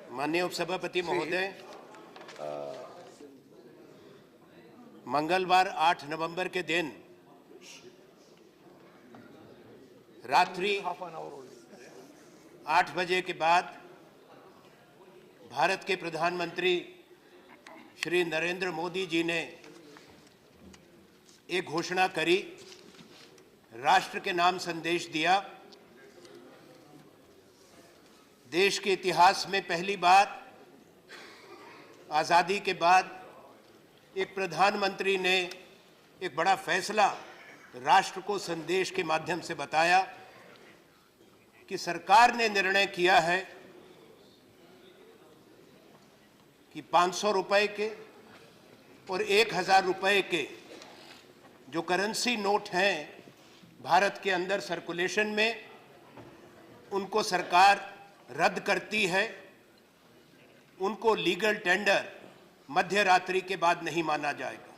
माननीय उपसभापति महोदय, मंगलवार 8 नवंबर के दिन रात्रि 8 बजे के बाद भारत के प्रधानमंत्री श्री नरेंद्र मोदी जी ने एक घोषणा करी, राष्ट्र के नाम संदेश दिया। देश के इतिहास में पहली बार आज़ादी के बाद एक प्रधानमंत्री ने एक बड़ा फैसला राष्ट्र को संदेश के माध्यम से बताया कि सरकार ने निर्णय किया है कि 500 रुपए के और 1000 रुपए के जो करेंसी नोट हैं भारत के अंदर सर्कुलेशन में, उनको सरकार रद्द करती है। उनको लीगल टेंडर मध्य रात्रि के बाद नहीं माना जाएगा।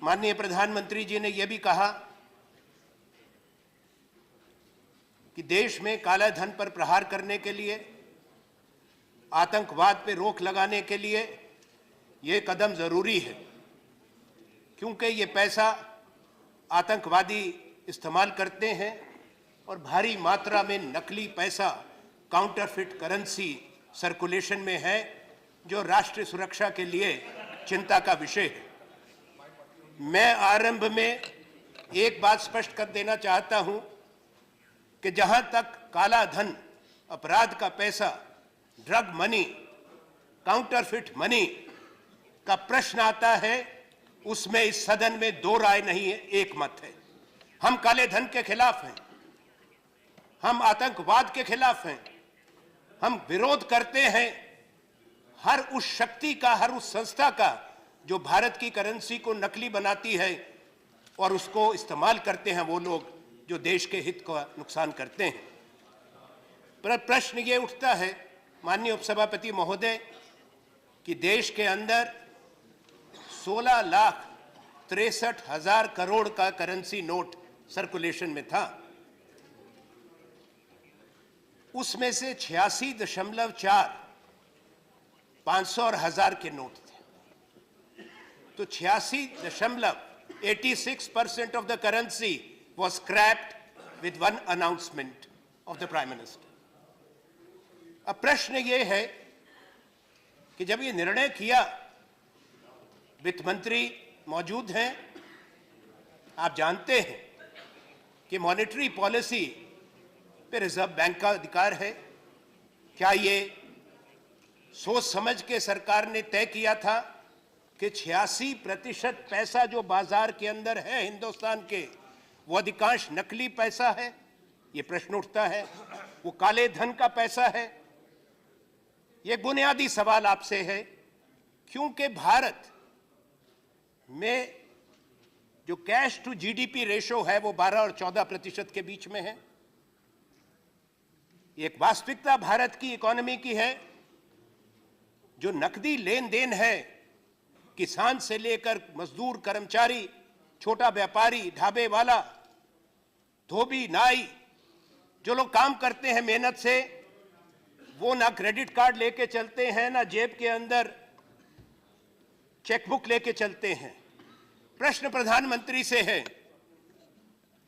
माननीय प्रधानमंत्री जी ने यह भी कहा कि देश में काला धन पर प्रहार करने के लिए, आतंकवाद पर रोक लगाने के लिए यह कदम जरूरी है, क्योंकि ये पैसा आतंकवादी इस्तेमाल करते हैं और भारी मात्रा में नकली पैसा, काउंटरफिट करेंसी सर्कुलेशन में है, जो राष्ट्रीय सुरक्षा के लिए चिंता का विषय है। मैं आरंभ में एक बात स्पष्ट कर देना चाहता हूं कि जहां तक काला धन, अपराध का पैसा, ड्रग मनी, काउंटरफिट मनी का प्रश्न आता है, उसमें इस सदन में दो राय नहीं है, एक मत है। हम काले धन के खिलाफ हैं, हम आतंकवाद के खिलाफ हैं, हम विरोध करते हैं हर उस शक्ति का, हर उस संस्था का जो भारत की करेंसी को नकली बनाती है और उसको इस्तेमाल करते हैं वो लोग जो देश के हित का नुकसान करते हैं। पर प्रश्न ये उठता है माननीय उपसभापति महोदय कि देश के अंदर 16,63,000 करोड़ का करेंसी नोट सर्कुलेशन में था। उसमें से 86.4 500 और 1000 के नोट थे। तो 86.86% of the currency was scrapped with one announcement of the Prime Minister. अब प्रश्न ये है कि जब ये निर्णय किया, वित्त मंत्री मौजूद हैं, आप जानते हैं कि मॉनेटरी पॉलिसी पे रिजर्व बैंक का अधिकार है। क्या ये सोच समझ के सरकार ने तय किया था कि 86% पैसा जो बाजार के अंदर है हिंदुस्तान के, वो अधिकांश नकली पैसा है? ये प्रश्न उठता है। वो काले धन का पैसा है? ये बुनियादी सवाल आपसे है, क्योंकि भारत में जो कैश टू जीडीपी रेशो है वो 12 और 14% के बीच में है। एक वास्तविकता भारत की इकोनॉमी की है, जो नकदी लेन देन है, किसान से लेकर मजदूर, कर्मचारी, छोटा व्यापारी, ढाबे वाला, धोबी, नाई, जो लोग काम करते हैं मेहनत से, वो ना क्रेडिट कार्ड लेके चलते हैं, ना जेब के अंदर चेकबुक लेके चलते हैं। प्रश्न प्रधानमंत्री से है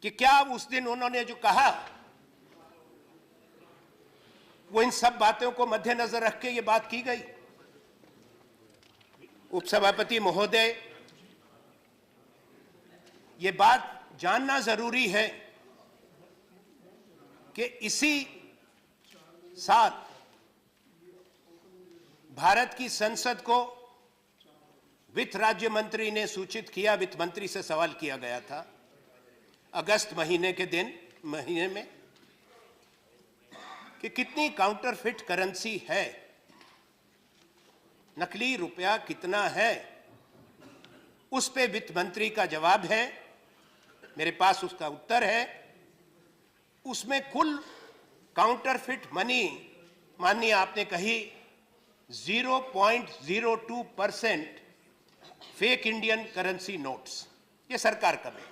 कि क्या उस दिन उन्होंने जो कहा वो इन सब बातों को मद्देनजर रख के ये बात की गई? उपसभापति महोदय, ये बात जानना जरूरी है कि इसी साल भारत की संसद को वित्त राज्य मंत्री ने सूचित किया, वित्त मंत्री से सवाल किया गया था अगस्त महीने में कि कितनी काउंटरफिट करेंसी है, नकली रुपया कितना है। उस पे वित्त मंत्री का जवाब है, मेरे पास उसका उत्तर है। उसमें कुल काउंटरफिट मनी, माननीय आपने कही 0.02% फेक इंडियन करेंसी नोट्स, ये सरकार का है।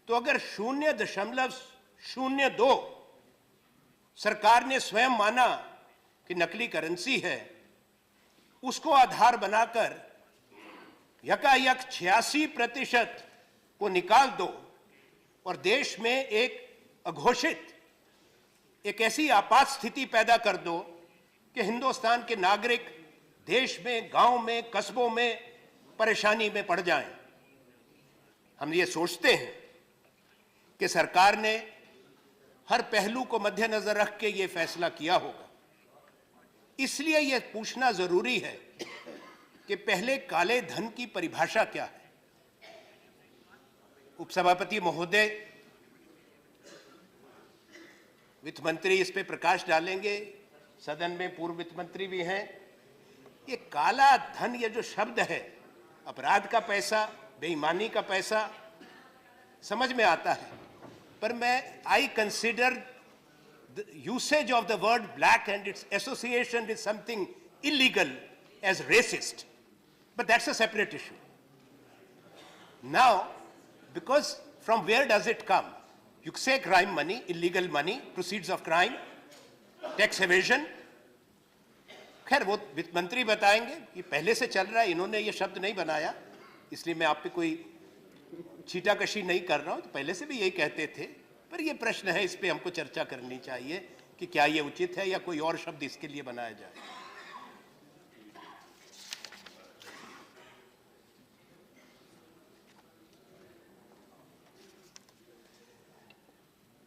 तो अगर 0.02 सरकार ने स्वयं माना कि नकली करेंसी है, उसको आधार बनाकर यकायक 86% को निकाल दो और देश में एक अघोषित एक ऐसी आपात स्थिति पैदा कर दो कि हिंदुस्तान के नागरिक देश में, गांव में, कस्बों में परेशानी में पड़ जाएं। हम ये सोचते हैं कि सरकार ने हर पहलू को मद्देनजर रख के ये फैसला किया होगा। इसलिए यह पूछना जरूरी है कि पहले काले धन की परिभाषा क्या है। उपसभापति महोदय, वित्त मंत्री इस पे प्रकाश डालेंगे, सदन में पूर्व वित्त मंत्री भी हैं। ये काला धन, ये जो शब्द है, अपराध का पैसा, बेईमानी का पैसा, समझ में आता है, पर मैं I consider the usage of the word black and its association with something illegal as racist, but that's a separate issue. Now, because from where does it come? You say crime money, illegal money, proceeds of crime, tax evasion. खैर वो वित्त मंत्री बताएंगे, ये पहले से चल रहा है, इन्होंने ये शब्द नहीं बनाया, इसलिए मैं आप पे कोई छीटाकशी नहीं कर रहा हूं, तो पहले से भी यही कहते थे। पर ये प्रश्न है, इस पे हमको चर्चा करनी चाहिए कि क्या ये उचित है या कोई और शब्द इसके लिए बनाया जाए।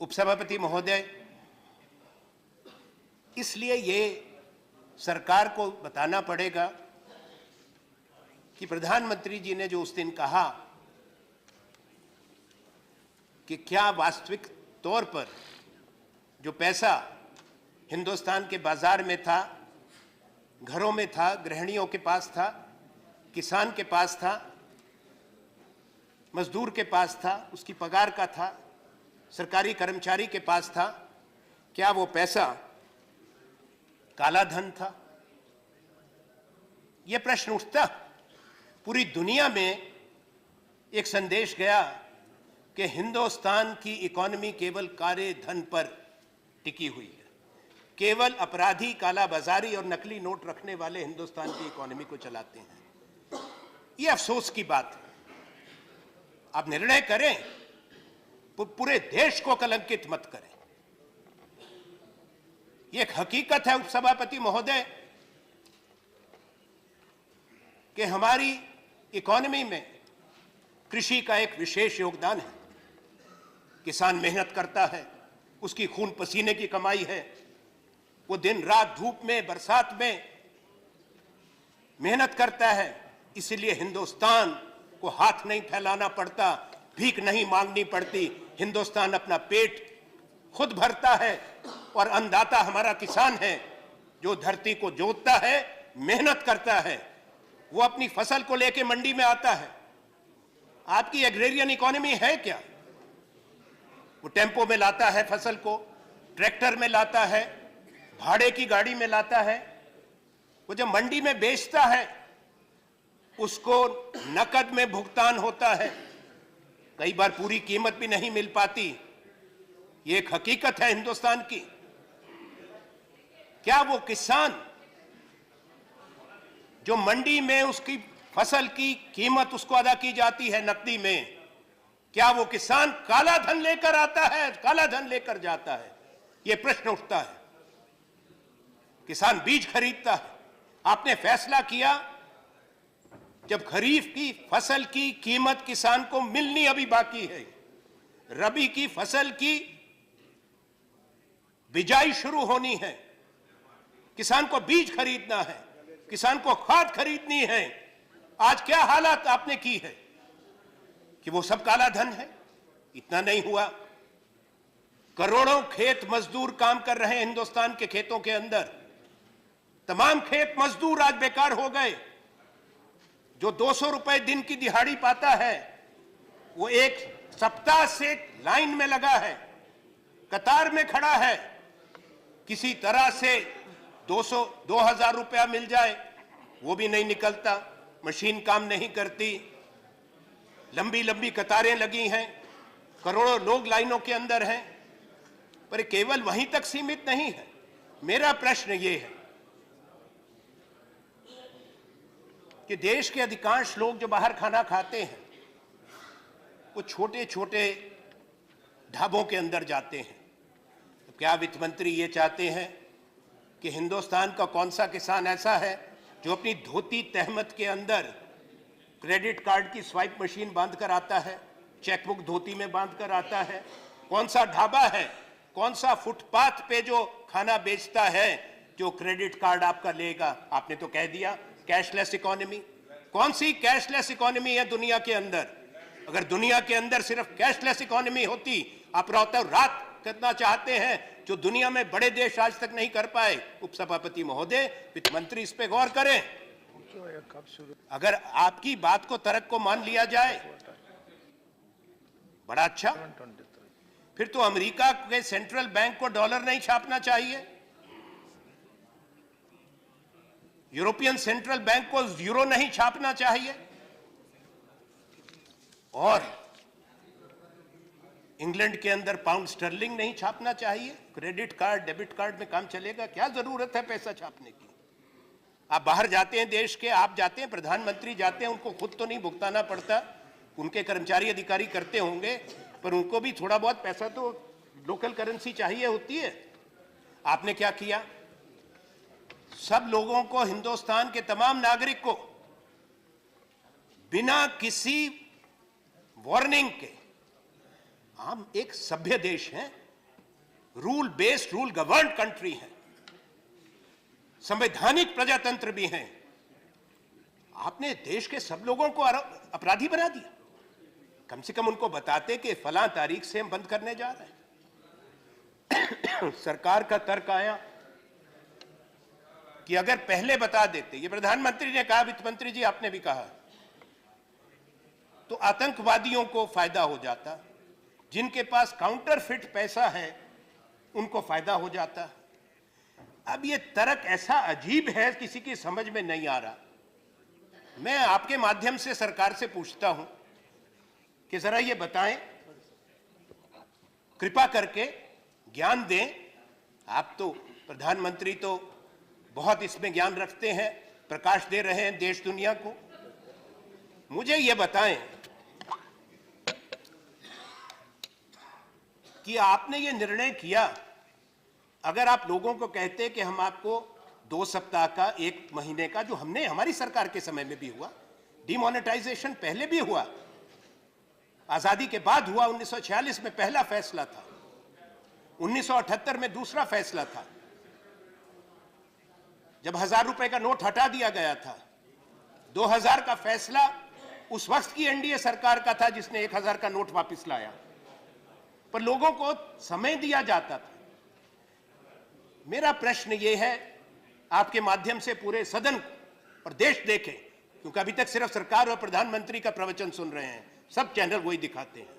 उपसभापति महोदय, इसलिए ये सरकार को बताना पड़ेगा कि प्रधानमंत्री जी ने जो उस दिन कहा कि क्या वास्तविक तौर पर जो पैसा हिंदुस्तान के बाजार में था, घरों में था, गृहिणियों के पास था, किसान के पास था, मजदूर के पास था, उसकी पगार का था, सरकारी कर्मचारी के पास था, क्या वो पैसा काला धन था? यह प्रश्न उठता। पूरी दुनिया में एक संदेश गया कि हिंदुस्तान की इकोनॉमी केवल काले धन पर टिकी हुई है, केवल अपराधी, काला बाजारी और नकली नोट रखने वाले हिंदुस्तान की इकोनॉमी को चलाते हैं। यह अफसोस की बात है। आप निर्णय करें, पूरे देश को कलंकित मत करें। यह एक हकीकत है उपसभापति महोदय कि हमारी इकोनॉमी में कृषि का एक विशेष योगदान है। किसान मेहनत करता है, उसकी खून पसीने की कमाई है, वो दिन रात धूप में, बरसात में मेहनत करता है। इसलिए हिंदुस्तान को हाथ नहीं फैलाना पड़ता, भीख नहीं मांगनी पड़ती। हिंदुस्तान अपना पेट खुद भरता है और अन्नदाता हमारा किसान है, जो धरती को जोतता है, मेहनत करता है। वो अपनी फसल को लेके मंडी में आता है। आपकी एग्रेरियन इकोनॉमी है क्या? वो टेम्पो में लाता है फसल को, ट्रैक्टर में लाता है, भाड़े की गाड़ी में लाता है। वो जब मंडी में बेचता है, उसको नकद में भुगतान होता है, कई बार पूरी कीमत भी नहीं मिल पाती। ये एक हकीकत है हिंदुस्तान की। क्या वो किसान जो मंडी में उसकी फसल की कीमत उसको अदा की जाती है नकदी में, क्या वो किसान काला धन लेकर आता है, काला धन लेकर जाता है? ये प्रश्न उठता है। किसान बीज खरीदता है। आपने फैसला किया, जब खरीफ की फसल की कीमत किसान को मिलनी अभी बाकी है, रबी की फसल की बिजाई शुरू होनी है, किसान को बीज खरीदना है, किसान को खाद खरीदनी है, आज क्या हालात आपने की है कि वो सब काला धन है? इतना नहीं हुआ, करोड़ों खेत मजदूर काम कर रहे हैं हिंदुस्तान के खेतों के अंदर। तमाम खेत मजदूर आज बेकार हो गए। जो 200 रुपए दिन की दिहाड़ी पाता है, वो एक सप्ताह से लाइन में लगा है, कतार में खड़ा है, किसी तरह से 2000 रुपया मिल जाए, वो भी नहीं निकलता। मशीन काम नहीं करती, लंबी लंबी कतारें लगी हैं, करोड़ों लोग लाइनों के अंदर हैं। पर केवल वहीं तक सीमित नहीं है। मेरा प्रश्न ये है कि देश के अधिकांश लोग जो बाहर खाना खाते हैं वो छोटे छोटे ढाबों के अंदर जाते हैं। तो क्या वित्त मंत्री ये चाहते हैं कि हिंदुस्तान का कौन सा किसान ऐसा है जो अपनी धोती तहमत के अंदर क्रेडिट कार्ड की स्वाइप मशीन बांध कर आता है, चेकबुक धोती में बांध कर आता है? कौन सा ढाबा है, कौन सा फुटपाथ पे जो खाना बेचता है जो क्रेडिट कार्ड आपका लेगा? आपने तो कह दिया कैशलेस इकोनॉमी। कौन सी कैशलेस इकोनॉमी है दुनिया के अंदर? अगर दुनिया के अंदर सिर्फ कैशलेस इकोनॉमी होती, आप रातों रात करना चाहते हैं जो दुनिया में बड़े देश आज तक नहीं कर पाए। उपसभापति महोदय, वित्त मंत्री इस पे गौर करें। अगर आपकी बात को, तर्क को मान लिया जाए, बड़ा अच्छा। फिर तो अमेरिका के सेंट्रल बैंक को डॉलर नहीं छापना चाहिए, यूरोपियन सेंट्रल बैंक को यूरो नहीं छापना चाहिए, और इंग्लैंड के अंदर पाउंड स्टर्लिंग नहीं छापना चाहिए। क्रेडिट कार्ड, डेबिट कार्ड में काम चलेगा? क्या जरूरत है पैसा छापने की? आप बाहर जाते हैं देश के, आप जाते हैं, प्रधानमंत्री जाते हैं, उनको खुद तो नहीं भुगताना पड़ता, उनके कर्मचारी अधिकारी करते होंगे, पर उनको भी थोड़ा बहुत पैसा तो लोकल करेंसी चाहिए होती है। आपने क्या किया? सब लोगों को, हिंदुस्तान के तमाम नागरिक को बिना किसी वार्निंग के, हम एक सभ्य देश हैं, rule based, rule governed country है, संवैधानिक प्रजातंत्र भी हैं, आपने देश के सब लोगों को अपराधी बना दिया। कम से कम उनको बताते कि फलां तारीख से हम बंद करने जा रहे हैं। सरकार का तर्क आया कि अगर पहले बता देते, ये प्रधानमंत्री ने कहा, वित्त मंत्री जी आपने भी कहा, तो आतंकवादियों को फायदा हो जाता, जिनके पास काउंटरफिट पैसा है उनको फायदा हो जाता। अब ये तर्क ऐसा अजीब है, किसी की समझ में नहीं आ रहा। मैं आपके माध्यम से सरकार से पूछता हूं कि जरा ये बताएं, कृपा करके ज्ञान दें। आप तो प्रधानमंत्री तो बहुत इसमें ज्ञान रखते हैं, प्रकाश दे रहे हैं देश दुनिया को। मुझे ये बताएं कि आपने ये निर्णय किया, अगर आप लोगों को कहते कि हम आपको 2 सप्ताह का, 1 महीने का, जो हमने हमारी सरकार के समय में भी हुआ, डिमोनेटाइजेशन पहले भी हुआ, आजादी के बाद हुआ, 1946 में पहला फैसला था, 1978 में दूसरा फैसला था, जब 1000 रुपए का नोट हटा दिया गया था। 2000 का फैसला उस वक्त की एनडीए सरकार का था जिसने 1000 का नोट वापस लाया, पर लोगों को समय दिया जाता था। मेरा प्रश्न यह है, आपके माध्यम से पूरे सदन और देश देखें, क्योंकि अभी तक सिर्फ सरकार और प्रधानमंत्री का प्रवचन सुन रहे हैं, सब चैनल वही दिखाते हैं,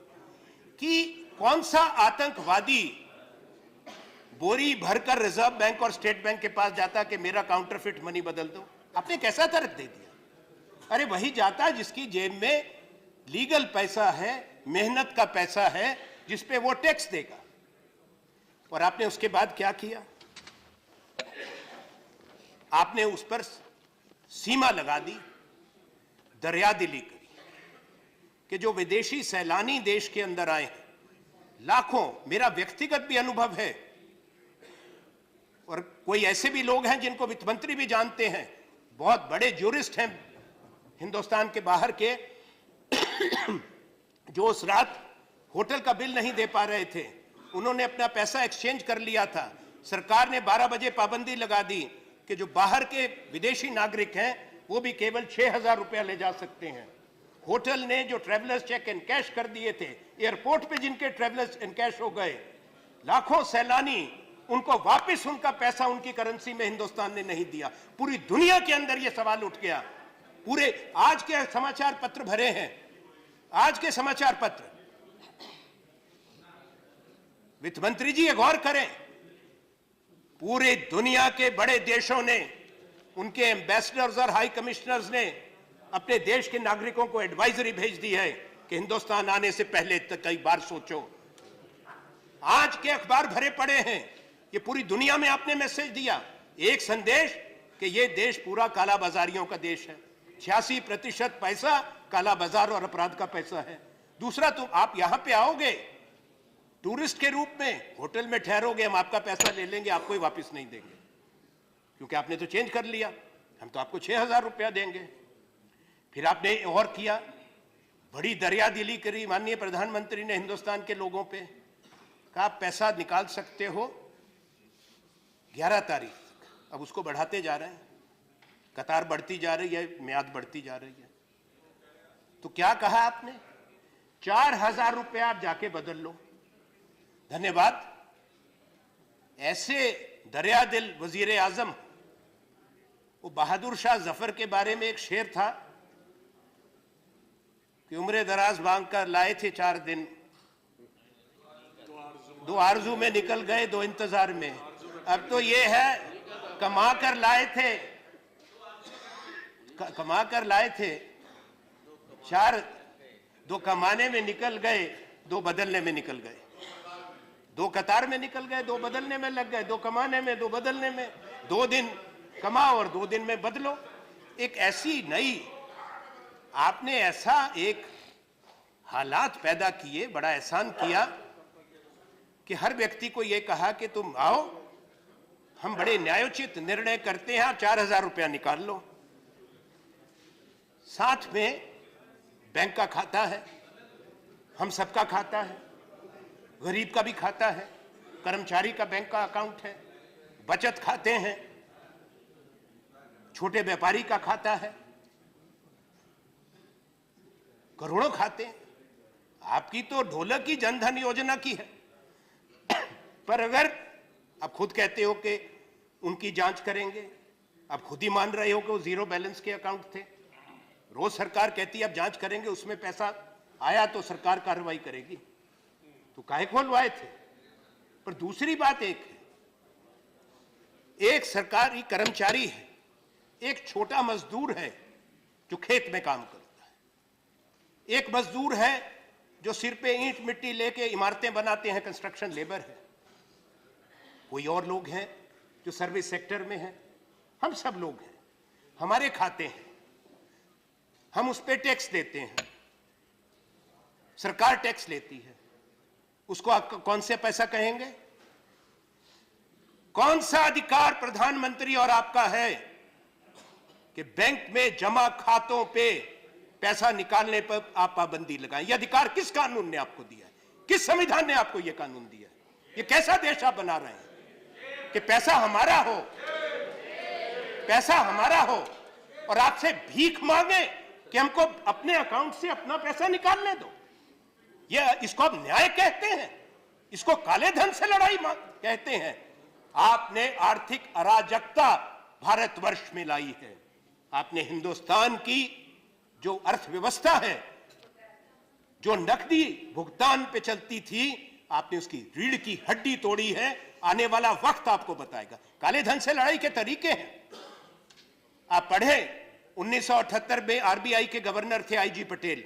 कि कौन सा आतंकवादी बोरी भरकर रिजर्व बैंक और स्टेट बैंक के पास जाता कि मेरा काउंटरफिट मनी बदल दो? आपने कैसा तर्क दे दिया? अरे वही जाता जिसकी जेब में लीगल पैसा है, मेहनत का पैसा है, जिस पे वो टैक्स देगा। और आपने उसके बाद क्या किया? आपने उस पर सीमा लगा दी, दरियादिली करी कि जो विदेशी सैलानी देश के अंदर आए हैं, लाखों, मेरा व्यक्तिगत भी अनुभव है, और कोई ऐसे भी लोग हैं जिनको वित्त मंत्री भी जानते हैं, बहुत बड़े ज्यूरिस्ट हैं हिंदुस्तान के बाहर के, जो उस रात होटल का बिल नहीं दे पा रहे थे, उन्होंने अपना पैसा एक्सचेंज कर लिया था। सरकार ने 12 बजे पाबंदी लगा दी कि जो बाहर के विदेशी नागरिक हैं वो भी केवल 6000 रुपया ले जा सकते हैं। होटल ने जो ट्रेवलर्स चेक इन कैश कर दिए थे, एयरपोर्ट पे जिनके ट्रेवलर्स इन कैश हो गए, लाखों सैलानी, उनको वापस उनका पैसा उनकी करेंसी में हिंदुस्तान ने नहीं दिया। पूरी दुनिया के अंदर यह सवाल उठ गया। पूरे आज के समाचार पत्र भरे हैं, आज के समाचार पत्र। वित्त मंत्री जी ये गौर करें, पूरे दुनिया के बड़े देशों ने, उनके एम्बेसडर्स और हाई कमिश्नर्स ने अपने देश के नागरिकों को एडवाइजरी भेज दी है कि हिंदुस्तान आने से पहले तक कई बार सोचो। आज के अखबार भरे पड़े हैं, ये पूरी दुनिया में आपने मैसेज दिया, एक संदेश कि ये देश पूरा काला बाजारियों का देश है। 86% पैसा काला बाजार और अपराध का पैसा है। दूसरा, तुम आप यहां पे आओगे टूरिस्ट के रूप में, होटल में ठहरोगे, हम आपका पैसा ले लेंगे, आपको ही वापस नहीं देंगे, क्योंकि आपने तो चेंज कर लिया, हम तो आपको 6,000 रुपया देंगे। फिर आपने और किया, बड़ी दरियादिली करी माननीय प्रधानमंत्री ने हिंदुस्तान के लोगों पे, कहा आप पैसा निकाल सकते हो 11 तारीख तक, अब उसको बढ़ाते जा रहे हैं, कतार बढ़ती जा रही है, म्याद बढ़ती जा रही है। तो क्या कहा आपने, 4,000 रुपया आप जाके बदल लो। धन्यवाद। ऐसे दरियादिल वजीर आजम, वो बहादुर शाह जफर के बारे में एक शेर था कि उम्र दराज मांग कर लाए थे 4 दिन, 2 आरजू में निकल गए 2 इंतजार में। अब तो ये है कमा कर लाए थे 4, 2 कमाने में निकल गए, 2 बदलने में निकल गए, 2 कतार में निकल गए, 2 बदलने में लग गए, 2 कमाने में, 2 बदलने में, 2 दिन कमाओ और 2 दिन में बदलो। एक ऐसी नई आपने ऐसा एक हालात पैदा किए, बड़ा एहसान किया कि हर व्यक्ति को यह कहा कि तुम आओ, हम बड़े न्यायोचित निर्णय करते हैं, आप 4,000 रुपया निकाल लो। साथ में बैंक का खाता है, हम सबका खाता है, गरीब का भी खाता है, कर्मचारी का बैंक का अकाउंट है, बचत खाते हैं, छोटे व्यापारी का खाता है, करोड़ों खाते हैं। आपकी तो ढोलक की जनधन योजना की है, पर अगर आप खुद कहते हो कि उनकी जांच करेंगे, आप खुद ही मान रहे हो कि वो 0 बैलेंस के अकाउंट थे, रोज सरकार कहती है आप जांच करेंगे, उसमें पैसा आया तो सरकार कार्रवाई करेगी, तो काहे खोलवाए थे। पर दूसरी बात एक है, एक सरकारी कर्मचारी है, एक छोटा मजदूर है जो खेत में काम करता है, एक मजदूर है जो सिर पे ईंट मिट्टी लेके इमारतें बनाते हैं, कंस्ट्रक्शन लेबर है, कोई और लोग हैं जो सर्विस सेक्टर में हैं, हम सब लोग हैं, हमारे खाते हैं, हम उस पे टैक्स देते हैं, सरकार टैक्स लेती है, उसको आप कौन से पैसा कहेंगे? कौन सा अधिकार प्रधानमंत्री और आपका है कि बैंक में जमा खातों पे पैसा निकालने पर आप पाबंदी लगाएं? यह अधिकार किस कानून ने आपको दिया है? किस संविधान ने आपको यह कानून दिया है? यह कैसा देश आप बना रहे हैं कि पैसा हमारा हो और आपसे भीख मांगे कि हमको अपने अकाउंट से अपना पैसा निकालने दो? इसको आप न्याय कहते हैं? इसको काले धन से लड़ाई कहते हैं? आपने आर्थिक अराजकता भारतवर्ष में लाई है। आपने हिंदुस्तान की जो अर्थव्यवस्था है, जो नकदी भुगतान पे चलती थी, आपने उसकी रीढ़ की हड्डी तोड़ी है। आने वाला वक्त आपको बताएगा। काले धन से लड़ाई के तरीके हैं। आप पढ़े 1978 में आरबीआई के गवर्नर थे आईजी पटेल,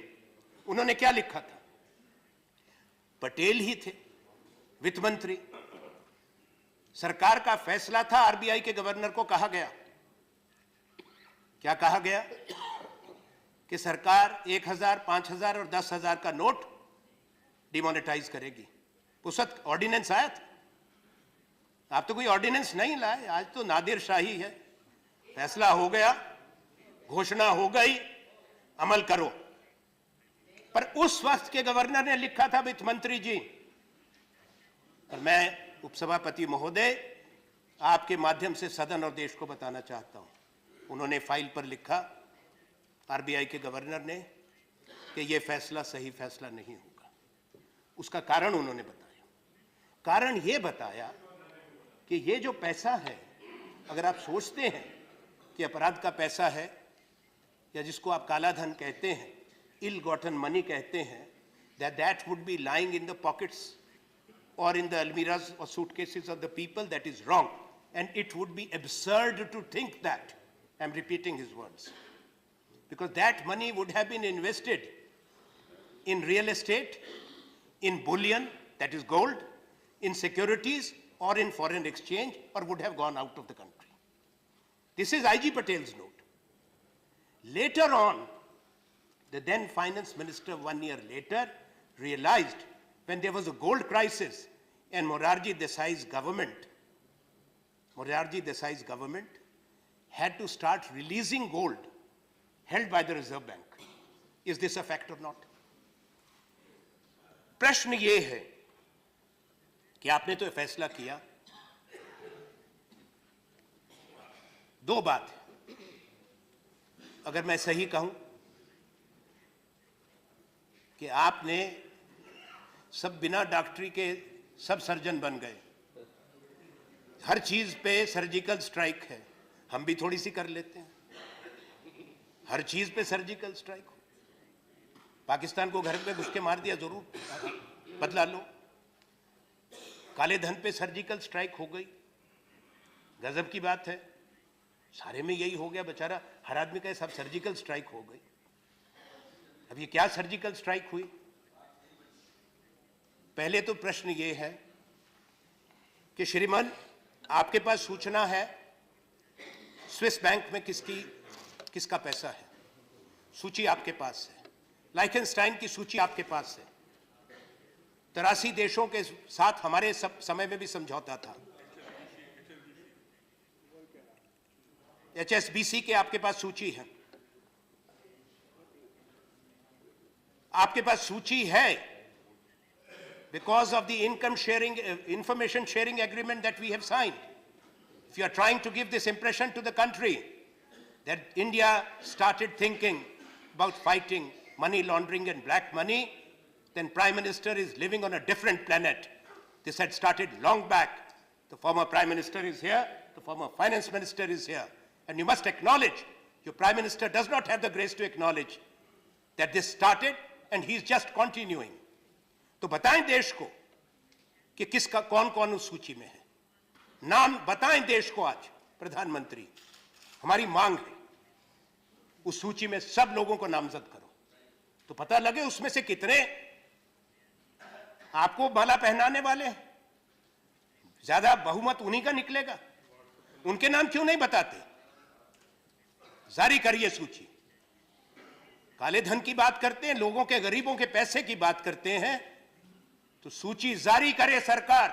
उन्होंने क्या लिखा था? पटेल ही थे वित्त मंत्री, सरकार का फैसला था, आरबीआई के गवर्नर को कहा गया, क्या कहा गया कि सरकार 1,000, 5,000 और 10,000 का नोट डिमोनेटाइज करेगी। उस वक्त ऑर्डिनेंस आया था। आप तो कोई ऑर्डिनेंस नहीं लाए, आज तो नादिर शाही है, फैसला हो गया, घोषणा हो गई, अमल करो। पर उस वक्त के गवर्नर ने लिखा था, वित्त मंत्री जी, और मैं उपसभापति महोदय आपके माध्यम से सदन और देश को बताना चाहता हूं, उन्होंने फाइल पर लिखा आरबीआई के गवर्नर ने कि यह फैसला सही फैसला नहीं होगा। उसका कारण उन्होंने बताया। कारण यह बताया कि ये जो पैसा है, अगर आप सोचते हैं कि अपराध का पैसा है, या जिसको आप काला धन कहते हैं, इल गॉटन मनी कहते हैं, that would be lying in the pockets or in the almirahs or suitcases of the people, that is wrong. And it would be absurd to think that. I'm repeating his words. Because that money would have been invested in real estate, in bullion, that is gold, in securities, or in foreign exchange, or would have gone out of the country. This is IG Patel's note. Later on, the then finance minister 1 year later realized, when there was a gold crisis and Morarji Desai's government had to start releasing gold held by the Reserve Bank. Is this a fact or not? प्रश्न ये है कि आपने तो फैसला किया। दो बात, अगर मैं सही कहूं कि आपने सब बिना डॉक्टरी के सब सर्जन बन गए, हर चीज पे सर्जिकल स्ट्राइक है, हम भी थोड़ी सी कर लेते हैं, हर चीज पे सर्जिकल स्ट्राइक हो। पाकिस्तान को घर पे घुस के मार दिया, जरूर बदला लो। काले धन पे सर्जिकल स्ट्राइक हो गई, गजब की बात है। सारे में यही हो गया, बेचारा हर आदमी का सब सर्जिकल स्ट्राइक हो गई। अब ये क्या सर्जिकल स्ट्राइक हुई? पहले तो प्रश्न ये है कि श्रीमान, आपके पास सूचना है स्विस बैंक में किसका पैसा है, सूची आपके पास है। लाइखनस्टाइन की सूची आपके पास है। 83 देशों के साथ हमारे सब समय में भी समझौता था। HSBC के आपके पास सूची है, आपके पास सूची है because of the information sharing agreement that we have signed. If you are trying to give this impression to the country that India started thinking about fighting money laundering and black money, then Prime Minister is living on a different planet. This had started long back. The former Prime Minister is here, the former Finance Minister is here. And you must acknowledge, your Prime Minister does not have the grace to acknowledge that this started and he's just continuing. तो बताएं देश को कि किसका कौन उस सूची में है। नाम बताएं देश को आज, प्रधानमंत्री, हमारी मांग है उस सूची में सब लोगों को नामजद करो, तो पता लगे उसमें से कितने आपको माला पहनाने वाले हैं। ज्यादा बहुमत उन्हीं का निकलेगा, उनके नाम क्यों नहीं बताते? जारी करिए सूची। काले धन की बात करते हैं, लोगों के, गरीबों के पैसे की बात करते हैं, तो सूची जारी करे सरकार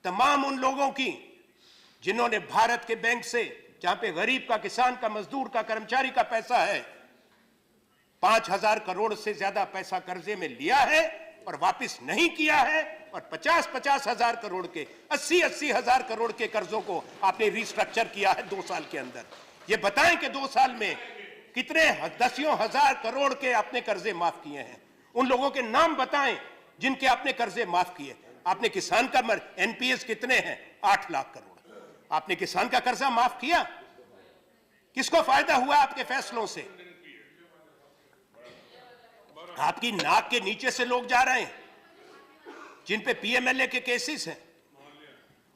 तमाम उन लोगों की जिन्होंने भारत के बैंक से, जहां पे गरीब का, किसान का, मजदूर का, कर्मचारी का पैसा है, 5,000 करोड़ से ज्यादा पैसा कर्जे में लिया है और वापस नहीं किया है, और 50-50 हजार करोड़ के, 80-80 हजार करोड़ के कर्जों को आपने रिस्ट्रक्चर किया है 2 साल के अंदर। ये बताएं कि 2 साल में कितने दसियों हजार करोड़ के आपने कर्जे माफ किए हैं। उन लोगों के नाम बताएं जिनके आपने कर्जे माफ किए। आपने किसान का एनपीएस कितने हैं? 8 लाख करोड़। आपने किसान का कर्जा माफ किया? किसको फायदा हुआ आपके फैसलों से? आपकी नाक के नीचे से लोग जा रहे हैं, जिन पे पीएमएलए के केसेस हैं,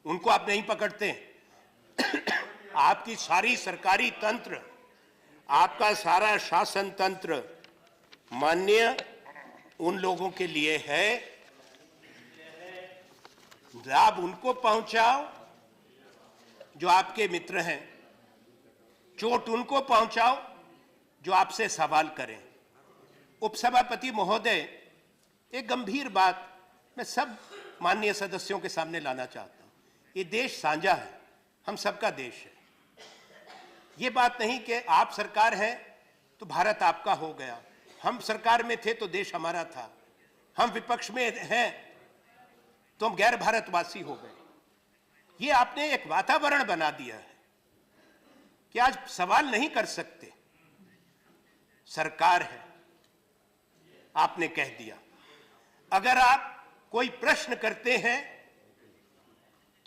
उनको आप नहीं पकड़ते। आपकी सारी सरकारी तंत्र, आपका सारा शासन तंत्र मान्य उन लोगों के लिए है, लाभ उनको पहुंचाओ जो आपके मित्र हैं, चोट उनको पहुंचाओ जो आपसे सवाल करें। उपसभापति महोदय, एक गंभीर बात मैं सब माननीय सदस्यों के सामने लाना चाहता हूं। ये देश साझा है, हम सबका देश है। ये बात नहीं कि आप सरकार है तो भारत आपका हो गया, हम सरकार में थे तो देश हमारा था, हम विपक्ष में हैं तो हम गैर भारतवासी हो गए। ये आपने एक वातावरण बना दिया है कि आज सवाल नहीं कर सकते। सरकार है, आपने कह दिया। अगर आप कोई प्रश्न करते हैं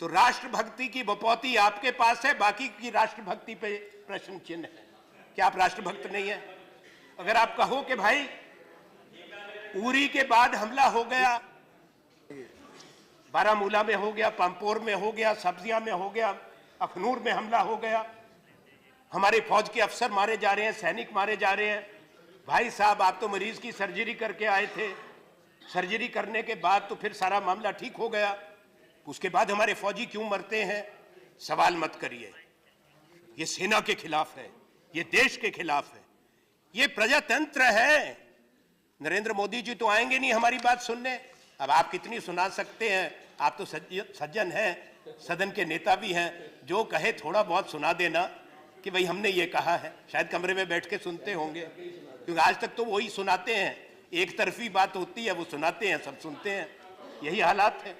तो राष्ट्रभक्ति की बपौती आपके पास है, बाकी की राष्ट्रभक्ति पे प्रश्न चिन्ह है। क्या आप राष्ट्रभक्त नहीं है? अगर आप कहो कि भाई उरी के बाद हमला हो गया, बारामूला में हो गया, पांपोर में हो गया, सब्जियां में हो गया, अखनूर में हमला हो गया, हमारे फौज के अफसर मारे जा रहे हैं, सैनिक मारे जा रहे हैं। भाई साहब, आप तो मरीज की सर्जरी करके आए थे, सर्जरी करने के बाद तो फिर सारा मामला ठीक हो गया, उसके बाद हमारे फौजी क्यों मरते हैं? सवाल मत करिए। ये सेना के खिलाफ है, ये देश के खिलाफ है, ये प्रजातंत्र है। नरेंद्र मोदी जी तो आएंगे नहीं हमारी बात सुनने। अब आप कितनी सुना सकते हैं, आप तो सज्जन हैं, सदन के नेता भी हैं, जो कहे थोड़ा बहुत सुना देना कि भाई हमने ये कहा है। शायद कमरे में बैठ के सुनते होंगे, क्योंकि आज तक तो वही सुनाते हैं, एक तरफी बात होती है, वो सुनाते हैं, सब सुनते हैं, यही हालात है।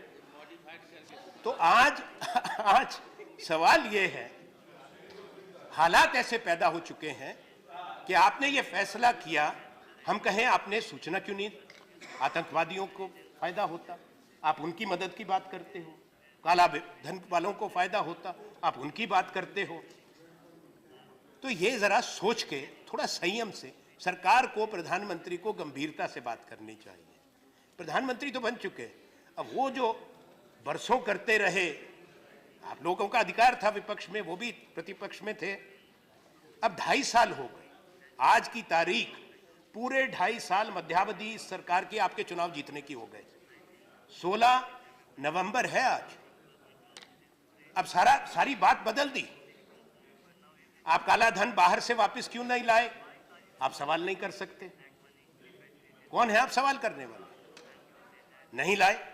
तो आज सवाल ये है, हालात ऐसे पैदा हो चुके हैं कि आपने ये फैसला किया, हम कहें आपने सूचना क्यों नहीं, आतंकवादियों को फायदा होता, आप उनकी मदद की बात करते हो, काला धन वालों को फायदा होता, आप उनकी बात करते हो। तो ये जरा सोच के, थोड़ा संयम से सरकार को, प्रधानमंत्री को गंभीरता से बात करनी चाहिए। प्रधानमंत्री तो बन चुके, अब वो जो बरसों करते रहे, आप लोगों का अधिकार था विपक्ष में, वो भी प्रतिपक्ष में थे। अब 2.5 साल हो गए, आज की तारीख पूरे 2.5 साल मध्यावधि सरकार की आपके चुनाव जीतने की हो गए। 16 नवंबर है आज। अब सारी बात बदल दी। आप काला धन बाहर से वापस क्यों नहीं लाए, आप सवाल नहीं कर सकते। कौन है आप सवाल करने वाले? नहीं लाए।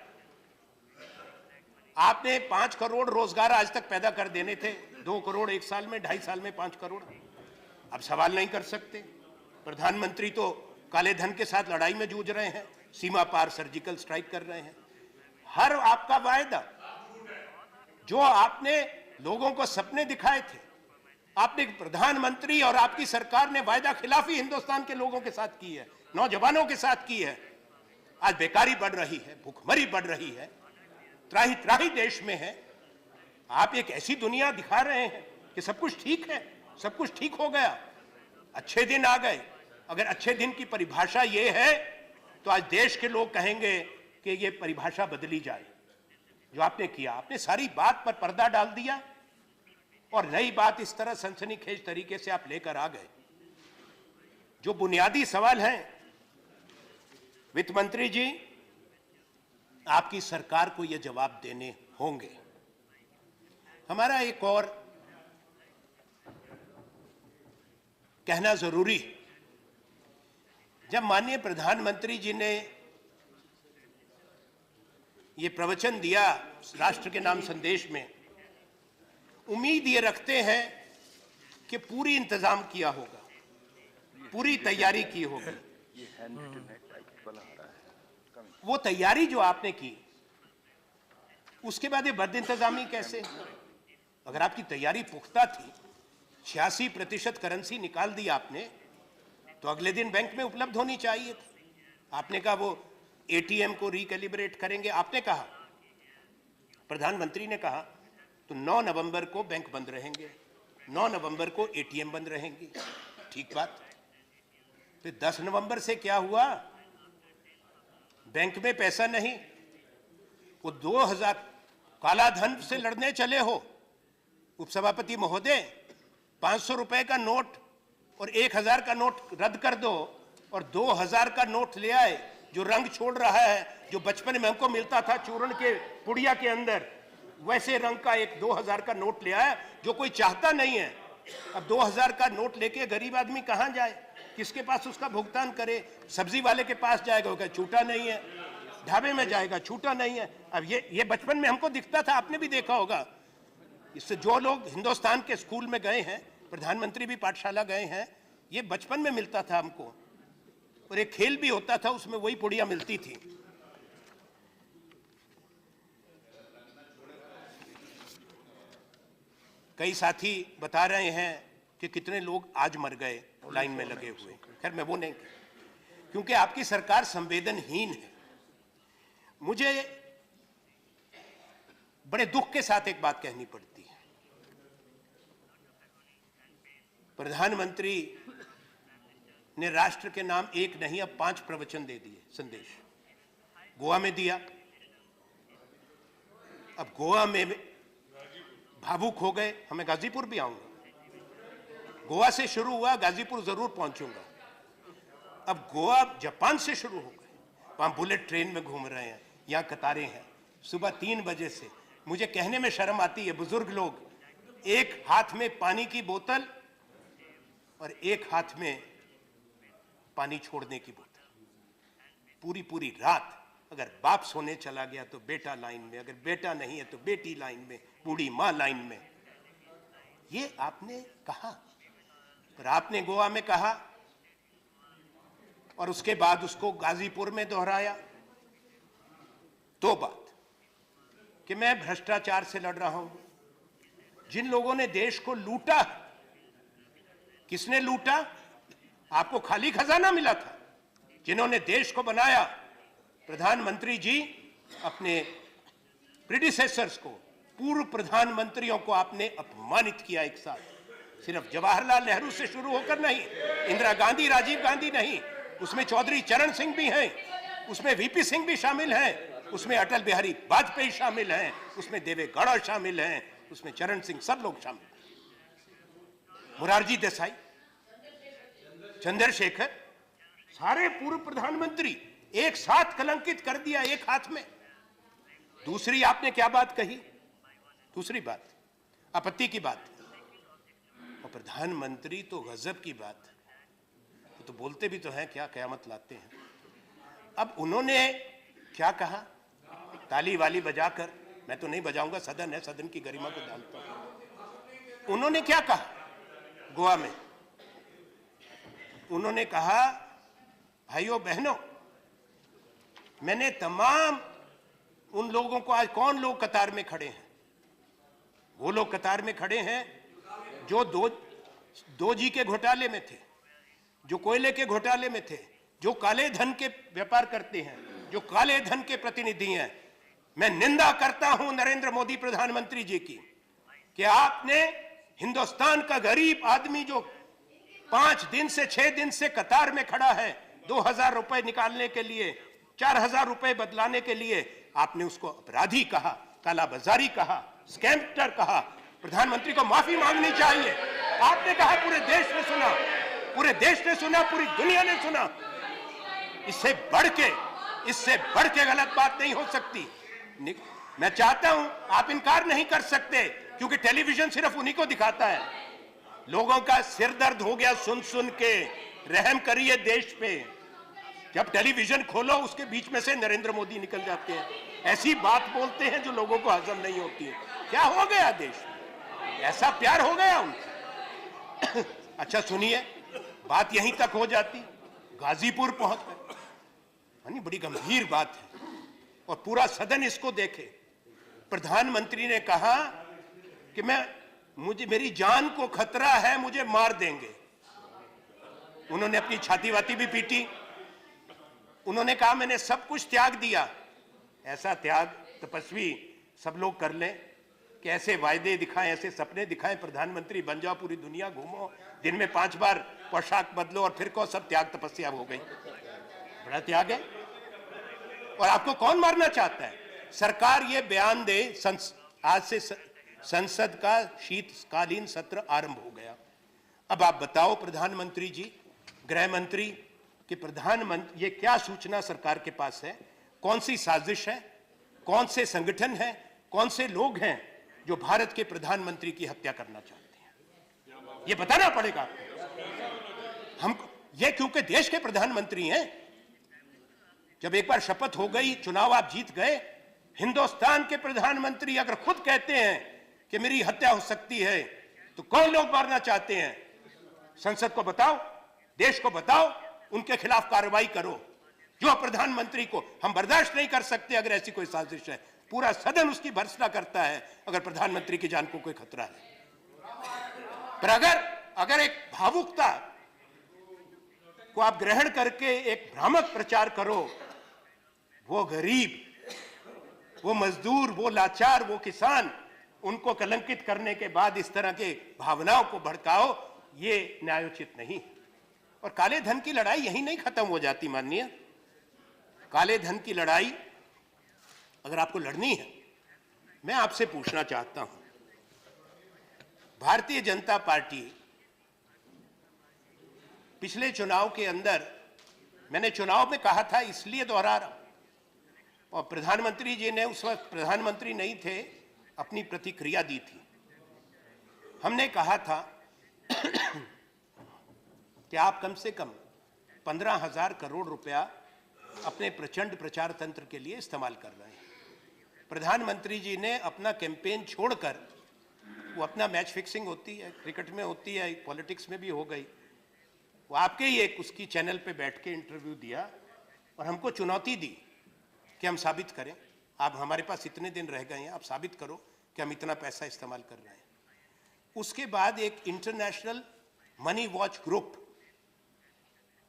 आपने 5 करोड़ रोजगार आज तक पैदा कर देने थे, 2 करोड़ एक साल में, 2.5 साल में 5 करोड़। अब सवाल नहीं कर सकते। प्रधानमंत्री तो काले धन के साथ लड़ाई में जूझ रहे हैं, सीमा पार सर्जिकल स्ट्राइक कर रहे हैं। हर आपका वायदा जो आपने लोगों को सपने दिखाए थे, आपने प्रधानमंत्री और आपकी सरकार ने वायदा खिलाफी हिंदुस्तान के लोगों के साथ की है, नौजवानों के साथ की है। आज बेकारी बढ़ रही है, भूखमरी बढ़ रही है, त्राही त्राही देश में है। आप एक ऐसी दुनिया दिखा रहे हैं कि सब कुछ ठीक है, सब कुछ ठीक हो गया, अच्छे दिन आ गए। अगर अच्छे दिन की परिभाषा ये है तो आज देश के लोग कहेंगे कि ये परिभाषा बदली जाए। जो आपने किया, आपने सारी बात पर पर्दा डाल दिया और नई बात इस तरह सनसनीखेज तरीके से आप लेकर आ गए। जो बुनियादी सवाल हैं, वित्त मंत्री जी, आपकी सरकार को ये जवाब देने होंगे। हमारा एक और कहना जरूरी, जब माननीय प्रधानमंत्री जी ने ये प्रवचन दिया राष्ट्र के नाम संदेश में, उम्मीद ये रखते हैं कि पूरी इंतजाम किया होगा, पूरी तैयारी की होगी। वो तैयारी जो आपने की, उसके बाद ये बद इंतजामी कैसे? अगर आपकी तैयारी पुख्ता थी, 86% करेंसी निकाल दी आपने, तो अगले दिन बैंक में उपलब्ध होनी चाहिए थी। आपने कहा वो एटीएम को रिकैलिब्रेट करेंगे, आपने कहा, प्रधानमंत्री ने कहा, तो 9 नवंबर को बैंक बंद रहेंगे, 9 नवंबर को एटीएम बंद रहेंगे। ठीक बात। फिर 10 नवंबर से क्या हुआ? बैंक में पैसा नहीं, वो 2000 काला धन से लड़ने चले हो उपसभापति महोदय। 500 रुपए का नोट और 1000 का नोट रद्द कर दो और 2000 का नोट ले आए, जो रंग छोड़ रहा है, जो बचपन में हमको मिलता था चूर्ण के पुड़िया के अंदर, वैसे रंग का एक 2000 का नोट ले आया, जो कोई चाहता नहीं है। अब 2000 का नोट लेके गरीब आदमी कहां जाए, किसके पास उसका भुगतान करे? सब्जी वाले के पास जाएगा, वो छूटा नहीं है, ढाबे में जाएगा, छूटा नहीं है। अब ये बचपन में हमको दिखता था, आपने भी देखा होगा। इससे जो लोग हिंदुस्तान के स्कूल में गए हैं, प्रधानमंत्री भी पाठशाला गए हैं, ये बचपन में मिलता था हमको। और एक खेल भी होता था, उसमें वही पुड़िया मिलती थी। कई साथी बता रहे हैं कि कितने लोग आज मर गए लाइन में लगे हुए। खैर मैं वो नहीं, क्योंकि आपकी सरकार संवेदनहीन है। मुझे बड़े दुख के साथ एक बात कहनी पड़ती है, प्रधानमंत्री ने राष्ट्र के नाम एक नहीं अब 5 प्रवचन दे दिए, संदेश। गोवा में दिया, अब गोवा में भावुक हो गए। हमें गाजीपुर भी आऊंगा, गोवा से शुरू हुआ, गाजीपुर जरूर पहुंचूंगा। अब गोवा जापान से शुरू हो गए, वहां बुलेट ट्रेन में घूम रहे हैं, यहां कतारें हैं सुबह 3 बजे से। मुझे कहने में शर्म आती है, बुजुर्ग लोग एक हाथ में पानी की बोतल और एक हाथ में पानी छोड़ने की बोतल। पूरी पूरी रात अगर बाप सोने चला गया तो बेटा लाइन में, अगर बेटा नहीं है तो बेटी लाइन में, बूढ़ी मां लाइन में। ये आपने कहा, पर आपने गोवा में कहा और उसके बाद उसको गाजीपुर में दोहराया। दो बात कि मैं भ्रष्टाचार से लड़ रहा हूं। जिन लोगों ने देश को लूटा, किसने लूटा? आपको खाली खजाना मिला था। जिन्होंने देश को बनाया, प्रधानमंत्री जी अपने प्रीडिसेसर्स को, पूर्व प्रधानमंत्रियों को आपने अपमानित किया एक साथ। सिर्फ जवाहरलाल नेहरू से शुरू होकर नहीं, इंदिरा गांधी, राजीव गांधी नहीं, उसमें चौधरी चरण सिंह भी हैं, उसमें वीपी सिंह भी शामिल हैं, उसमें अटल बिहारी वाजपेयी शामिल हैं, उसमें देवे गौड़ा शामिल हैं, उसमें चरण सिंह, सब लोग शामिल हैं। मोरारजी देसाई, चंद्रशेखर, सारे पूर्व प्रधानमंत्री एक साथ कलंकित कर दिया एक हाथ में। दूसरी आपने क्या बात कही? दूसरी बात आपत्ति की बात, और प्रधानमंत्री तो गजब की बात, तो बोलते भी तो हैं क्या कयामत लाते हैं। अब उन्होंने क्या कहा? ताली वाली बजाकर, मैं तो नहीं बजाऊंगा, सदन है, सदन की गरिमा को जानता हूं। उन्होंने क्या कहा गोवा में? उन्होंने कहा, भाइयों बहनों, मैंने तमाम उन लोगों को, आज कौन लोग कतार में खड़े हैं? वो लोग कतार में खड़े हैं जो दो जी के घोटाले में थे, जो कोयले के घोटाले में थे, जो काले धन के व्यापार करते हैं, जो काले धन के प्रतिनिधि हैं। मैं निंदा करता हूं नरेंद्र मोदी प्रधानमंत्री जी की कि आपने हिंदुस्तान का गरीब आदमी जो 5 दिन से 6 दिन से कतार में खड़ा है 2000 रुपए निकालने के लिए, 4000 रुपए बदलाने के लिए, आपने उसको अपराधी कहा, कालाबाजारी कहा, स्कैमर कहा। प्रधानमंत्री को माफी मांगनी चाहिए। आपने कहा, पूरे देश ने सुना, पूरे देश ने सुना, पूरी दुनिया ने सुना। इससे बढ़ के गलत बात नहीं हो सकती। मैं चाहता हूं, आप इनकार नहीं कर सकते, क्योंकि टेलीविजन सिर्फ उन्हीं को दिखाता है। लोगों का सिर दर्द हो गया सुन सुन के। रहम करिए देश पे। जब टेलीविजन खोलो उसके बीच में से नरेंद्र मोदी निकल जाते हैं, ऐसी बात बोलते हैं जो लोगों को हजम नहीं होती है। क्या हो गया देश में? ऐसा प्यार हो गया उनसे। अच्छा सुनिए, बात यहीं तक हो जाती, गाजीपुर पहुंच गए। बड़ी गंभीर बात है और पूरा सदन इसको देखे। प्रधानमंत्री ने कहा कि मेरी जान को खतरा है, मुझे मार देंगे। उन्होंने अपनी छाती वाती भी पीटी। उन्होंने कहा, मैंने सब कुछ त्याग दिया। ऐसा त्याग तपस्वी सब लोग कर लें कि ऐसे वायदे दिखाएं, ऐसे सपने दिखाएं, प्रधानमंत्री बन जाओ, पूरी दुनिया घूमो, दिन में 5 बार पोशाक बदलो और फिर कहो सब त्याग तपस्या हो गई। बड़ा त्याग है। और आपको कौन मारना चाहता है? सरकार ये बयान दे, आज से संसद का शीतकालीन सत्र आरंभ हो गया। अब आप बताओ प्रधानमंत्री जी, गृह मंत्री, कि प्रधानमंत्री ये क्या सूचना सरकार के पास है? कौन सी साजिश है? कौन से संगठन है? कौन से लोग हैं जो भारत के प्रधानमंत्री की हत्या करना चाहते हैं? ये बताना पड़ेगा आपको। हमको ये, क्योंकि देश के प्रधानमंत्री हैं। जब एक बार शपथ हो गई, चुनाव आप जीत गए, हिंदुस्तान के प्रधानमंत्री अगर खुद कहते हैं कि मेरी हत्या हो सकती है, तो कौन लोग मारना चाहते हैं? संसद को बताओ, देश को बताओ, उनके खिलाफ कार्रवाई करो। जो प्रधानमंत्री को हम बर्दाश्त नहीं कर सकते अगर ऐसी कोई साजिश है। पूरा सदन उसकी भर्त्सना करता है अगर प्रधानमंत्री की जान को कोई खतरा है। पर अगर एक भावुकता को आप ग्रहण करके एक भ्रामक प्रचार करो, वो गरीब, वो मजदूर, वो लाचार, वो किसान, उनको कलंकित करने के बाद इस तरह के भावनाओं को भड़काओ, ये न्यायोचित नहीं। और काले धन की लड़ाई यहीं नहीं खत्म हो जाती माननीय। काले धन की लड़ाई अगर आपको लड़नी है, मैं आपसे पूछना चाहता हूं, भारतीय जनता पार्टी पिछले चुनाव के अंदर, मैंने चुनाव में कहा था इसलिए दोहरा रहा हूं, और प्रधानमंत्री जी ने उस वक्त प्रधानमंत्री नहीं थे, अपनी प्रतिक्रिया दी थी। हमने कहा था कि आप कम से कम 15,000 करोड़ रुपया अपने प्रचंड प्रचार तंत्र के लिए इस्तेमाल कर रहे हैं। प्रधानमंत्री जी ने अपना कैंपेन छोड़कर, वो अपना मैच फिक्सिंग होती है, क्रिकेट में होती है, पॉलिटिक्स में भी हो गई, वो आपके ही एक उसकी चैनल पे बैठ के इंटरव्यू दिया और हमको चुनौती दी कि हम साबित करें, आप हमारे पास इतने दिन रह गए हैं, आप साबित करो कि हम इतना पैसा इस्तेमाल कर रहे हैं। उसके बाद एक इंटरनेशनल मनी वॉच ग्रुप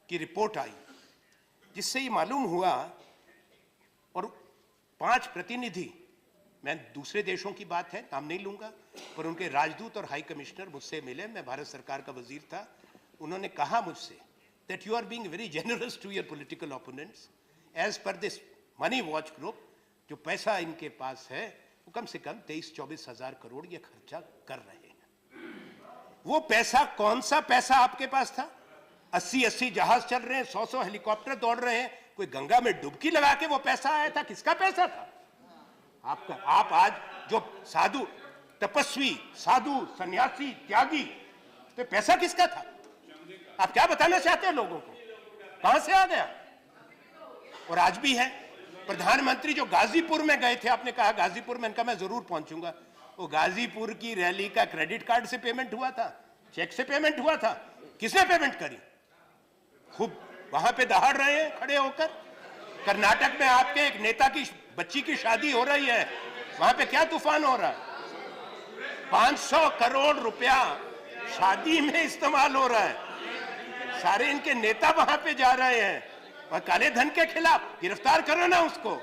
की रिपोर्ट आई, जिससे ये मालूम हुआ, और 5 प्रतिनिधि, मैं दूसरे देशों की बात है, नाम नहीं लूंगा, पर उनके राजदूत और हाई कमिश्नर मुझसे मिले, मैं भारत सरकार का वजीर था, उन्होंने कहा मुझसे that you are being very generous to your political opponents. As per this money watch group, जो पैसा इनके पास है वो कम से कम 23-24 हजार करोड़ ये खर्चा कर रहे हैं। वो पैसा कौन सा पैसा आपके पास था? 80-80 जहाज चल रहे हैं, 100-100 हेलीकॉप्टर दौड़ रहे हैं, कोई गंगा में डुबकी लगा के वो पैसा आया था? किसका पैसा था आपका? आप आज जो साधु, तपस्वी, साधु, सन्यासी, त्यागी, तो पैसा किसका था? आप क्या बताना चाहते हैं लोगों को? कहां से आ गया? और आज भी है। प्रधानमंत्री जो गाजीपुर में गए थे, आपने कहा गाजीपुर में, इनका मैं जरूर पहुंचूंगा, वो गाजीपुर की रैली का क्रेडिट कार्ड से पेमेंट हुआ था, चेक से पेमेंट हुआ था? किसने पेमेंट करी? खूब वहां पे दहाड़ रहे हैं खड़े होकर। कर्नाटक में आपके एक नेता की बच्ची की शादी हो रही है, वहां पे क्या तूफान हो रहा है? 500 करोड़ रुपया शादी में इस्तेमाल हो रहा है। सारे इनके नेता वहां पे जा रहे हैं और काले धन के खिलाफ। गिरफ्तार करो ना उसको,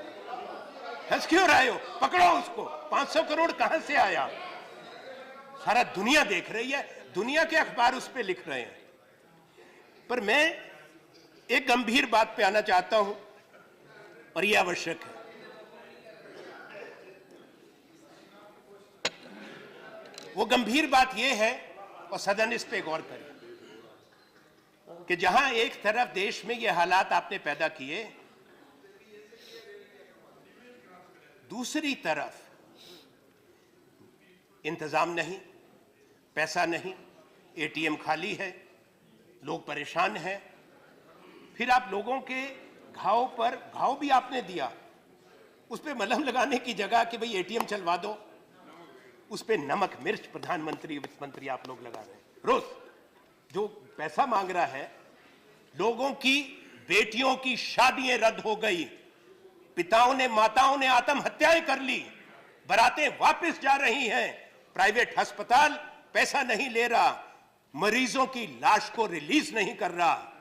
हंस क्यों रहे हो? पकड़ो उसको। 500 करोड़ कहां से आया? सारा दुनिया देख रही है, दुनिया के अखबार उस पे लिख रहे हैं। पर मैं एक गंभीर बात पे आना चाहता हूं और यह आवश्यक है। वो गंभीर बात यह है, और सदन इस पे गौर करे, कि जहां एक तरफ देश में ये हालात आपने पैदा किए, दूसरी तरफ इंतजाम नहीं, पैसा नहीं, एटीएम खाली है, लोग परेशान हैं। फिर आप लोगों के घाव पर घाव भी आपने दिया, उस पे मलहम लगाने की जगह कि भाई एटीएम चलवा दो, उस पे नमक मिर्च प्रधानमंत्री, वित्त मंत्री आप लोग लगा रहे हैं। रोज जो पैसा मांग रहा है, लोगों की बेटियों की शादियां रद्द हो गई, पिताओं ने, माताओं ने आत्महत्याएं कर ली, बारातें वापस जा रही हैं, प्राइवेट अस्पताल पैसा नहीं ले रहा, मरीजों की लाश को रिलीज नहीं कर रहा,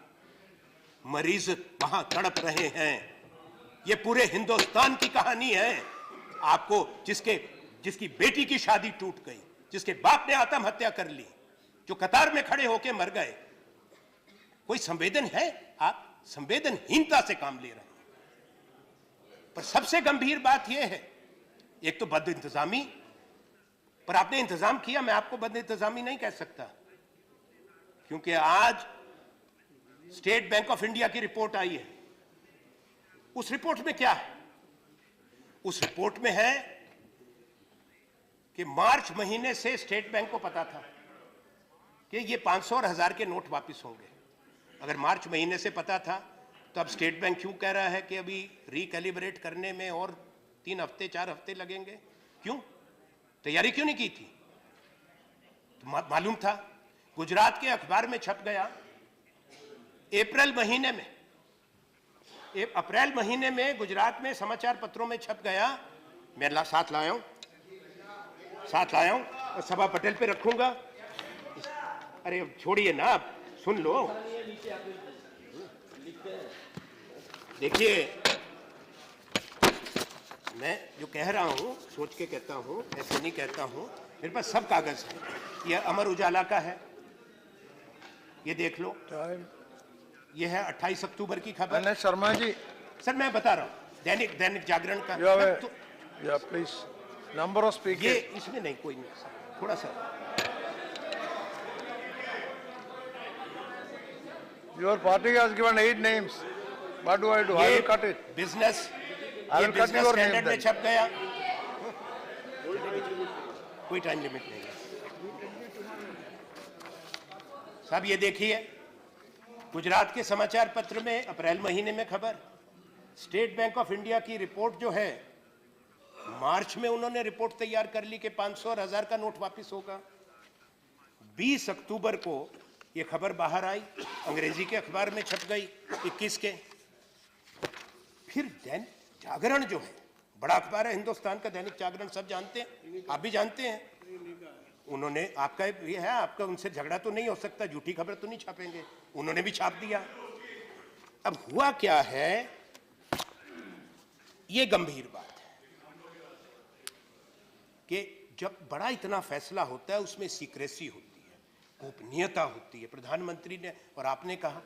मरीज वहां तड़प रहे हैं। ये पूरे हिंदुस्तान की कहानी है। आपको जिसकी बेटी की शादी टूट गई, जिसके बाप ने आत्महत्या कर ली, जो कतार में खड़े होकर मर गए, कोई संवेदन है? आप संवेदनहीनता से काम ले रहे हैं। पर सबसे गंभीर बात यह है, एक तो बद इंतजामी, पर आपने इंतजाम किया, मैं आपको बद इंतजामी नहीं कह सकता, क्योंकि आज स्टेट बैंक ऑफ इंडिया की रिपोर्ट आई है। उस रिपोर्ट में क्या है? उस रिपोर्ट में है कि मार्च महीने से स्टेट बैंक को पता था कि ये 500 और 1000 के नोट वापस होंगे। अगर मार्च महीने से पता था, तो अब स्टेट बैंक क्यों कह रहा है कि अभी रिकैलिब्रेट करने में और 3 हफ्ते 4 हफ्ते लगेंगे? क्यों? तैयारी क्यों नहीं की थी? तो मालूम था। गुजरात के अखबार में छप गया अप्रैल महीने में गुजरात में समाचार पत्रों में छप गया। मैं साथ लाया हूं और सभा पटेल पे रखूंगा। अरे छोड़िए ना, आप सुन लो। देखिए, मैं जो कह रहा हूं सोच के कहता हूं, ऐसे नहीं कहता हूं। मेरे पास सब कागज है। यह अमर उजाला का है, ये देख लो। ये है 28 अक्टूबर की खबर। शर्मा जी, सर मैं बता रहा हूँ, दैनिक जागरण का। Please number of speaker. ये इसमें नहीं, कोई नहीं, थोड़ा सा। Your party has given 8 names. What do I do? I will cut it. Business, I will cut your name standard में then. छप गया। कोई टाइम लिमिट नहीं है साहब। ये देखिए, गुजरात के समाचार पत्र में अप्रैल महीने में खबर, स्टेट बैंक ऑफ इंडिया की रिपोर्ट जो है, मार्च में उन्होंने रिपोर्ट तैयार कर ली कि 500 और 1000 का नोट वापस होगा। 20 अक्टूबर को यह खबर बाहर आई, अंग्रेजी के अखबार में छप गई 21 के। फिर दैनिक जागरण जो है, बड़ा अखबार है हिंदुस्तान का, दैनिक जागरण सब जानते हैं, आप भी जानते हैं, उन्होंने, आपका ये है, आपका उनसे झगड़ा तो नहीं हो सकता, झूठी खबर तो नहीं छापेंगे, उन्होंने भी छाप दिया। अब हुआ क्या है, ये गंभीर बात है कि जब बड़ा इतना फैसला होता है उसमें सीक्रेसी होती है, गोपनीयता होती है। प्रधानमंत्री ने और आपने कहा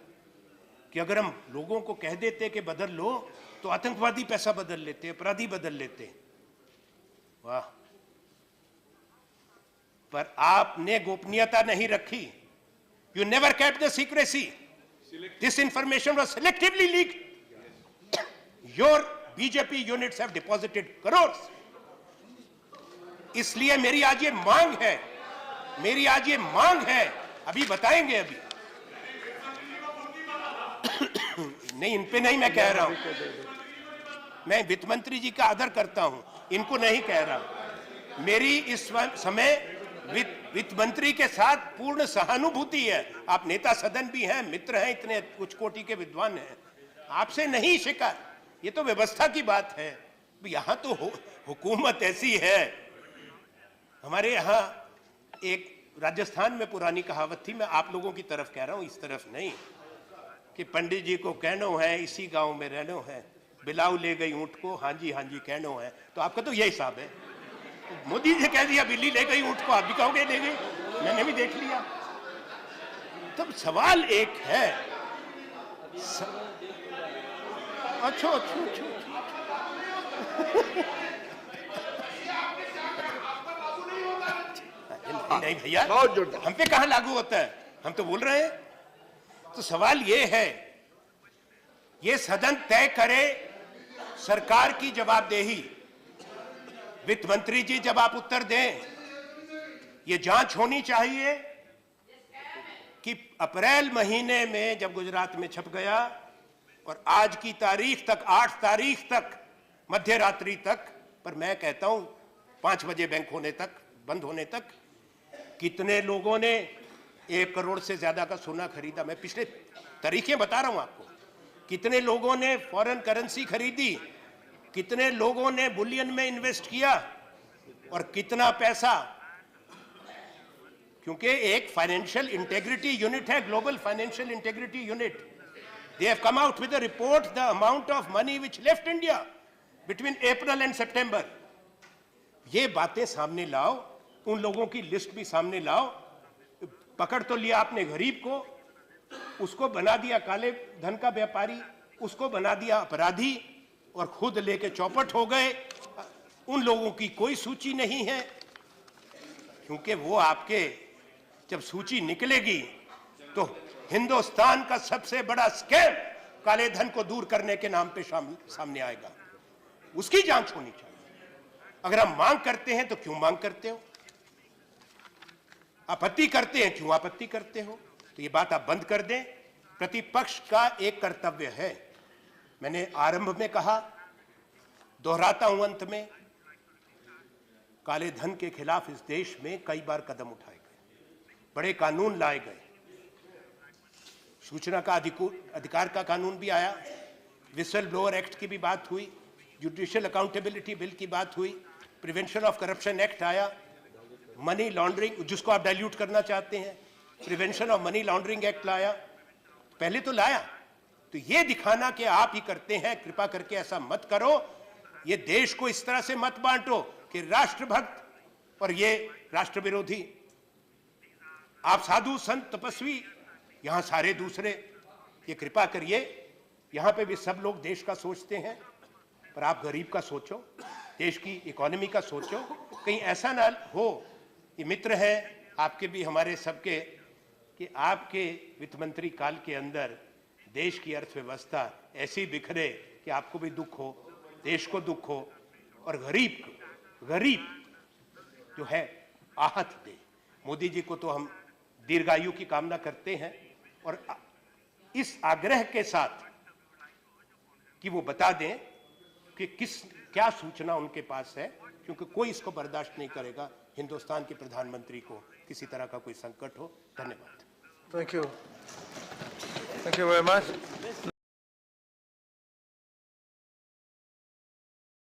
कि अगर हम लोगों को कह देते कि बदल लो, तो आतंकवादी पैसा बदल लेते, अपराधी बदल लेते। वाह, पर आपने गोपनीयता नहीं रखी। You never kept the secrecy, this information was selectively leaked. Your BJP units have deposited crores. इसलिए मेरी आज ये मांग है, अभी बताएंगे, अभी नहीं, इन पे नहीं मैं कह रहा हूं, मैं वित्त मंत्री जी का आदर करता हूं, इनको नहीं कह रहा। मेरी इस समय वित्त मंत्री के साथ पूर्ण सहानुभूति है। आप नेता सदन भी हैं, मित्र हैं, इतने उच्च कोटि के विद्वान हैं, आपसे नहीं शिकायत, ये तो व्यवस्था की बात है। यहां तो हुकूमत ऐसी है, हमारे यहां एक राजस्थान में पुरानी कहावत थी, मैं आप लोगों की तरफ कह रहा हूं, इस तरफ नहीं, कि पंडित जी को कहनो है इसी गांव में रहनो है, बिलाऊ ले गई ऊंट को, हाँ जी कहनो है। तो आपका तो यही हिसाब है, मोदी जी कह दिया बिल्ली ले गई ऊंट को, आप भी कहोगे ले गई, मैंने भी देख लिया। तब सवाल एक है, अच्छा नहीं भैया, हम पे कहां लागू होता है, हम तो बोल रहे हैं। तो सवाल ये है, ये सदन तय करे सरकार की जवाबदेही। वित्त मंत्री जी जब आप उत्तर दें, ये जांच होनी चाहिए कि अप्रैल महीने में जब गुजरात में छप गया और आज की तारीख तक, 8 तारीख तक, मध्य रात्रि तक, पर मैं कहता हूं 5 बजे बैंक होने तक, बंद होने तक, कितने लोगों ने 1 करोड़ से ज्यादा का सोना खरीदा। मैं पिछले तारीखें बता रहा हूं आपको, कितने लोगों ने फॉरेन करेंसी खरीदी, कितने लोगों ने बुलियन में इन्वेस्ट किया, और कितना पैसा, क्योंकि एक फाइनेंशियल इंटेग्रिटी यूनिट है, global financial integrity unit, they have come out with a report the amount of money which left India between April and September। ये बातें सामने लाओ, उन लोगों की लिस्ट भी सामने लाओ। पकड़ तो लिया आपने गरीब को, उसको बना दिया काले धन का व्यापारी, उसको बना दिया अपराधी, और खुद लेके चौपट हो गए। उन लोगों की कोई सूची नहीं है, क्योंकि वो आपके जब सूची निकलेगी तो हिंदुस्तान का सबसे बड़ा स्कैम काले धन को दूर करने के नाम पे सामने आएगा, उसकी जांच होनी चाहिए। अगर हम मांग करते हैं तो क्यों मांग करते हो, आपत्ति करते हैं क्यों आपत्ति करते हो, तो ये बात आप बंद कर दें। प्रतिपक्ष का एक कर्तव्य है, मैंने आरंभ में कहा, दोहराता हूं अंत में, काले धन के खिलाफ इस देश में कई बार कदम उठाए गए, बड़े कानून लाए गए, सूचना का अधिकार का कानून भी आया, विसल ब्लोअर एक्ट की भी बात हुई, जुडिशियल अकाउंटेबिलिटी बिल की बात हुई, प्रिवेंशन ऑफ करप्शन एक्ट आया, मनी लॉन्ड्रिंग जिसको आप डाइल्यूट करना चाहते हैं, prevention of money laundering act लाया, पहले तो लाया। तो ये दिखाना कि आप ही करते हैं, कृपा करके ऐसा मत करो, ये देश को इस तरह से मत बांटो कि राष्ट्रभक्त और ये राष्ट्र विरोधी, आप साधु संत तपस्वी, यहां सारे दूसरे, ये कृपा करिए, यहां पे भी सब लोग देश का सोचते हैं, पर आप गरीब का सोचो, देश की इकोनॉमी का सोचो। कहीं ऐसा ना हो, ये मित्र है आपके भी हमारे सबके, कि आपके वित्त मंत्री काल के अंदर देश की अर्थव्यवस्था ऐसी बिखरे कि आपको भी दुख हो, देश को दुख हो, और गरीब जो है आहत दे। मोदी जी को तो हम दीर्घायु की कामना करते हैं, और इस आग्रह के साथ कि वो बता दें कि क्या सूचना उनके पास है, क्योंकि कोई इसको बर्दाश्त नहीं करेगा हिंदुस्तान के प्रधानमंत्री को किसी तरह का कोई संकट हो। धन्यवाद। Thank you. Thank you very much.